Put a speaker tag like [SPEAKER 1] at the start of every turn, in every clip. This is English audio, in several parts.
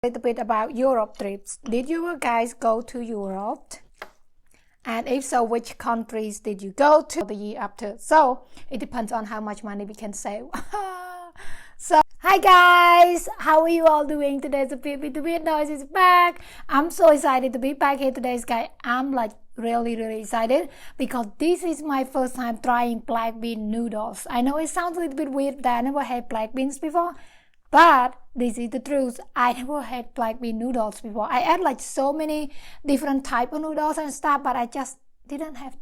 [SPEAKER 1] A little bit about Europe trips. Did you guys go to Europe? And if so, which countries did you go to the year after? So it depends on how much money we can save. So hi guys, how are you all doing today? Sopheap with the weird noise is back. I'm so excited to be back here today, guys. I'm like really excited because this is my first time trying black bean noodles. I know it sounds a little bit weird that I never had black beans before, but this is the truth. I never had black bean noodles before. I had like so many different type of noodles and stuff, but I just didn't have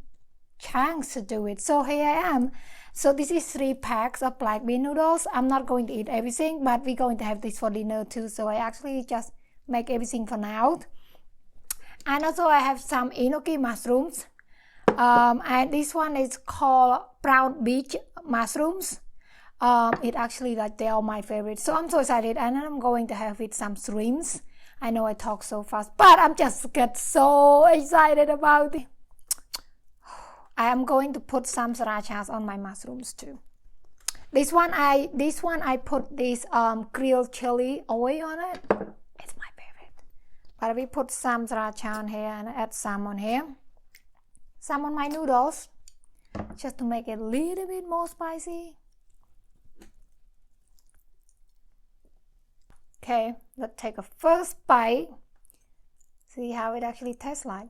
[SPEAKER 1] chance to do it. So here I am. So this is 3 packs of black bean noodles. I'm not going to eat everything, but we're going to have this for dinner too. So I actually just make everything for now. And also I have some Enoki mushrooms. And this one is called brown beach mushrooms. It actually like they are my favorite. So I'm so excited, and then I'm going to have with some shrimps. I know I talk so fast, but I'm just get so excited about it. I am going to put some srirachas on my mushrooms too. This one I put this grilled chili oil on it. It's my favorite. But we put some sriracha on here and add some on here. Some on my noodles, just to make it a little bit more spicy. Okay, let's take a first bite. See how it actually tastes like.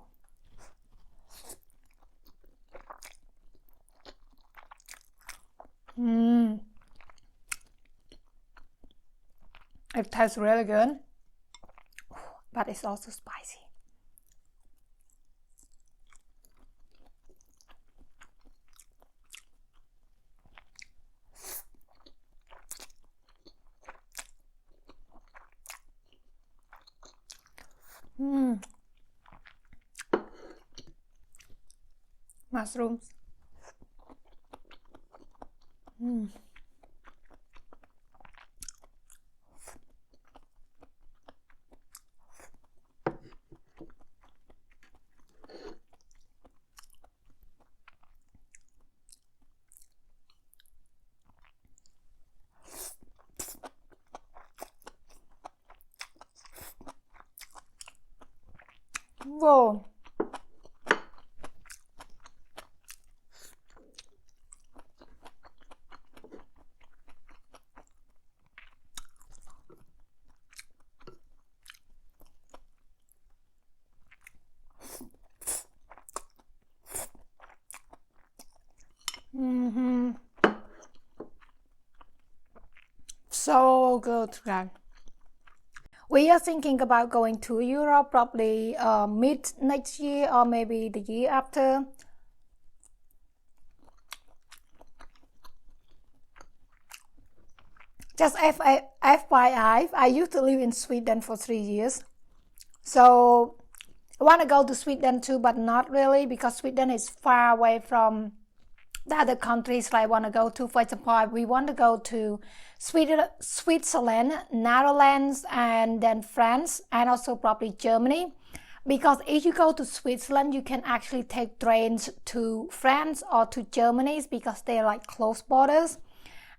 [SPEAKER 1] It tastes really good, but it's also spicy. Mushrooms. Whoa. So good, guys. We are thinking about going to Europe probably mid next year or maybe the year after. Just FYI, I used to live in Sweden for 3 years. So I want to go to Sweden too, but not really, because Sweden is far away from the other countries I want to go to. For example, we want to go to Switzerland, Netherlands, and then France, and also probably Germany. Because if you go to Switzerland, you can actually take trains to France or to Germany, because they're like close borders.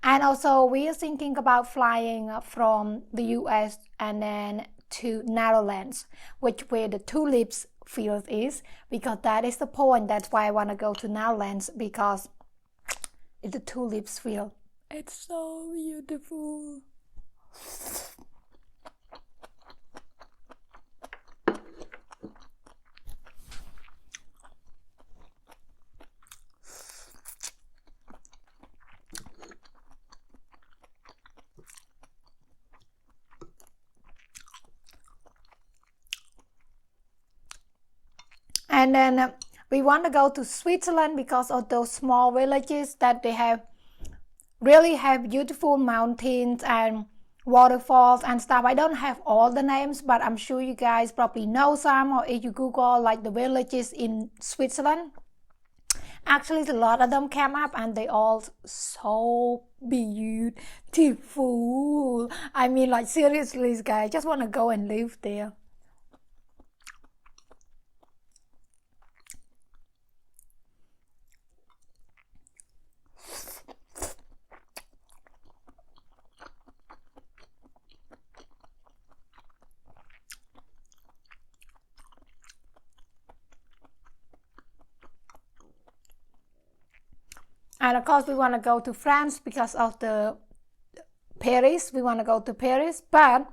[SPEAKER 1] And also we are thinking about flying from the US and then to Netherlands, where the tulips field is, because that is the point. That's why I want to go to Netherlands, because it's the tulips field. It's so beautiful. And then we want to go to Switzerland because of those small villages that they really have beautiful mountains and waterfalls and stuff. I don't have all the names, but I'm sure you guys probably know some, or if you Google like the villages in Switzerland, actually a lot of them came up and they all so beautiful. I mean, like seriously, guys, I just want to go and live there. And of course, we want to go to France because of the Paris. We want to go to Paris. But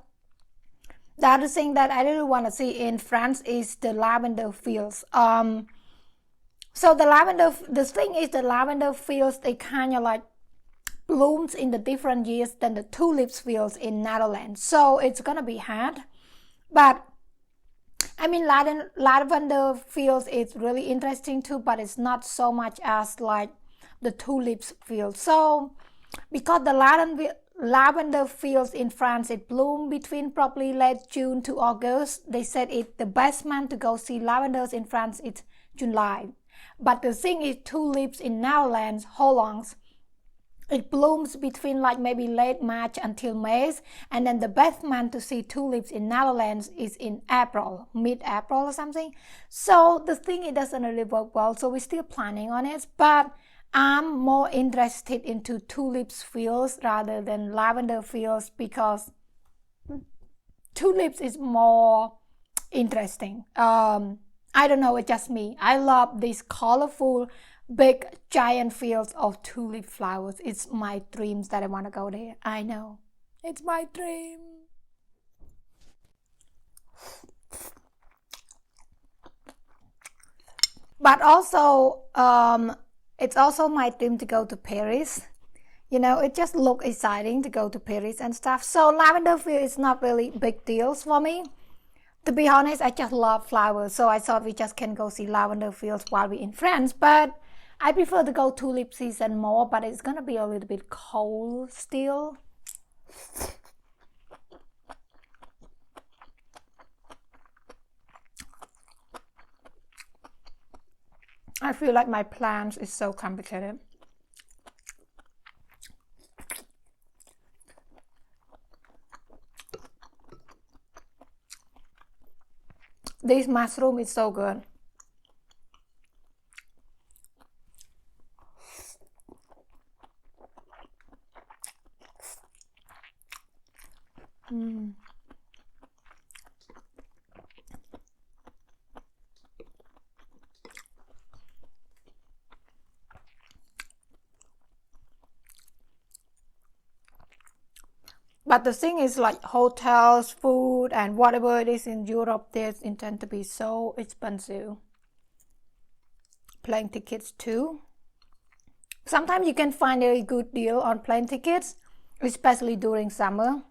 [SPEAKER 1] the other thing that I really want to see in France is the lavender fields. So the thing is the lavender fields, they kind of like blooms in the different years than the tulips fields in Netherlands. So it's gonna be hard. But I mean, lavender fields is really interesting too, but it's not so much as like the tulips field. So because the lavender fields in France, it bloom between probably late June to August. They said it the best month to go see lavenders in France is July. But the thing is, tulips in Netherlands, Holland, it blooms between like maybe late March until May, and then the best month to see tulips in Netherlands is in April, mid-April or something. So the thing, it doesn't really work well, so we're still planning on it, but I'm more interested into tulips fields rather than lavender fields because tulips is more interesting. I don't know, it's just me. I love these colorful, big, giant fields of tulip flowers. It's my dreams that I want to go there. I know. It's my dream. But also, it's also my dream to go to Paris. You know, it just looks exciting to go to Paris and stuff. So lavender field is not really big deals for me. To be honest, I just love flowers, so I thought we just can go see lavender fields while we're in France. But I prefer to go tulip season more, but it's gonna be a little bit cold still. I feel like my plans is so complicated. This mushroom is so good. But the thing is, like hotels, food, and whatever it is in Europe, they intend to be so expensive. Plane tickets too. Sometimes you can find a good deal on plane tickets, especially during summer.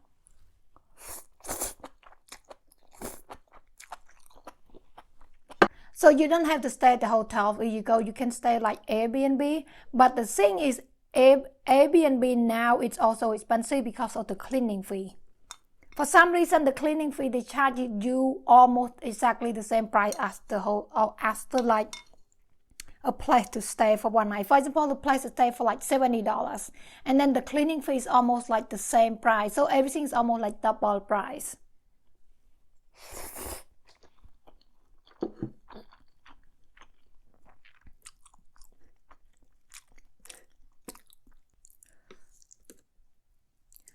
[SPEAKER 1] So you don't have to stay at the hotel where you go. You can stay like Airbnb. But the thing is, Airbnb now it's also expensive because of the cleaning fee. For some reason, the cleaning fee, they charge you almost exactly the same price as the whole, or as the like a place to stay for one night. For example, the place to stay for like $70, and then the cleaning fee is almost like the same price. So everything is almost like double price.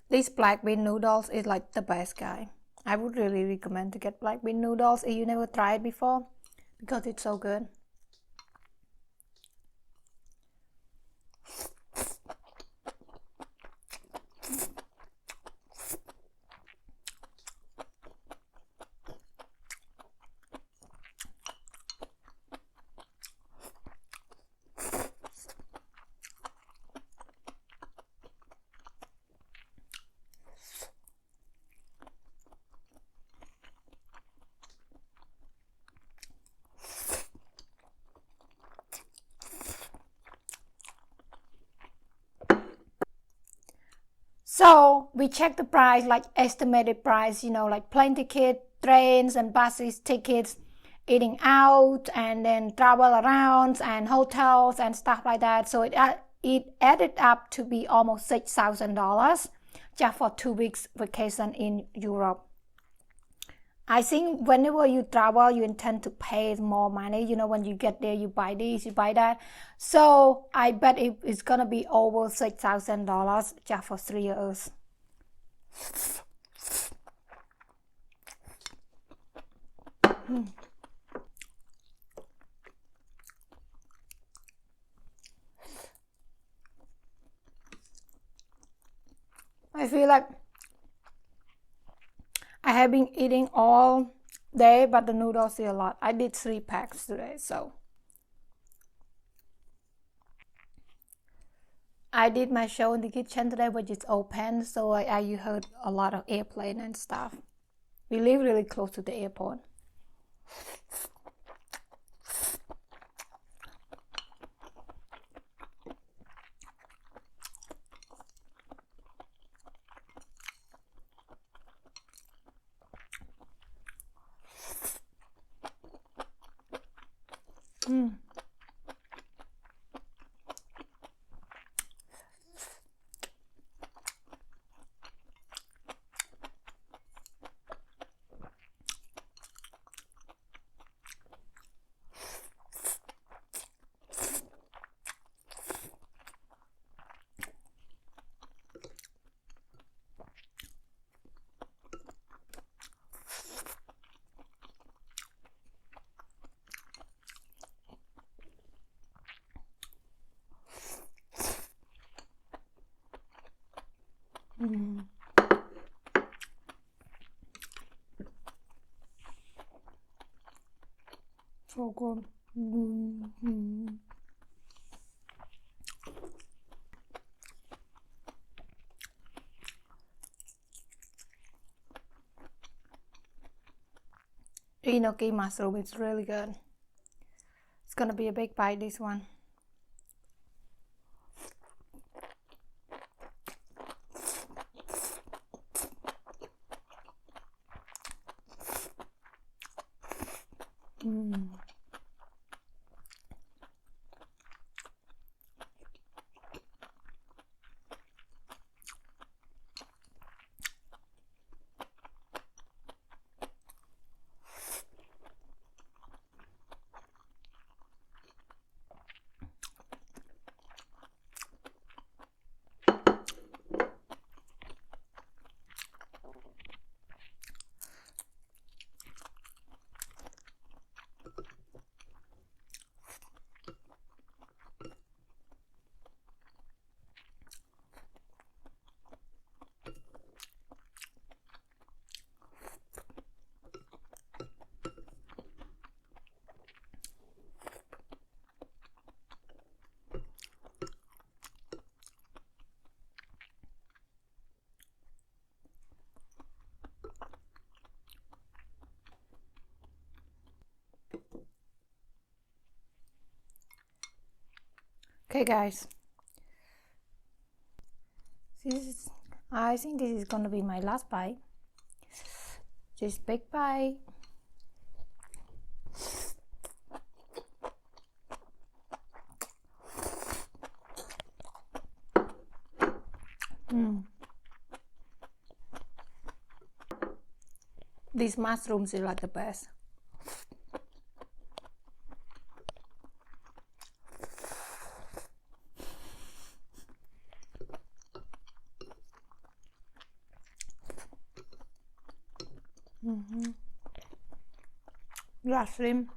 [SPEAKER 1] This black bean noodles is like the best, guy. I would really recommend to get black bean noodles if you never tried before because it's so good. So we check the price, like estimated price, you know, like plane ticket, trains and buses tickets, eating out, and then travel around and hotels and stuff like that. So it added up to be almost $6,000 just for 2 weeks vacation in Europe. I think whenever you travel, you intend to pay more money. You know, when you get there, you buy this, you buy that. So I bet it's gonna be over $6,000 just for 3 years. feel like I have been eating all day, but the noodles still a lot. I did 3 packs today, so I did my show in the kitchen today, which is open, so you heard a lot of airplane and stuff. We live really close to the airport. So good. Enoki mushroom, it's really good. It's gonna be a big bite, this one. Okay, guys, I think this is gonna be my last bite. This big bite. These mushrooms are like the best. Slim.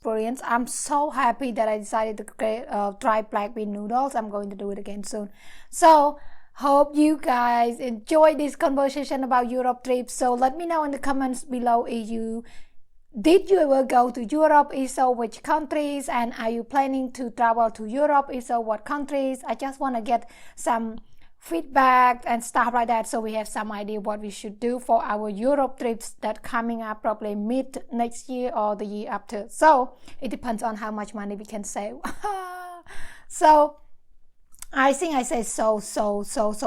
[SPEAKER 1] Brilliant. I'm so happy that I decided to try black bean noodles. I'm going to do it again soon. So hope you guys enjoyed this conversation about Europe trip. So let me know in the comments below did you ever go to Europe? If so, which countries? And are you planning to travel to Europe? If so, what countries? I just want to get some feedback and stuff like that, so we have some idea what we should do for our Europe trips that coming up probably mid next year or the year after. So it depends on how much money we can save. So I think I say so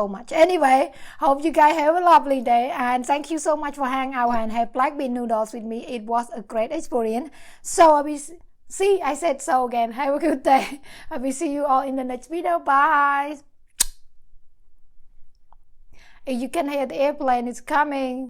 [SPEAKER 1] much. Anyway, hope you guys have a lovely day, and thank you so much for hanging out and have black bean noodles with me. It was a great experience. So I will see, I said so again. Have a good day. I will see you all in the next video. Bye. You can hear the airplane is coming.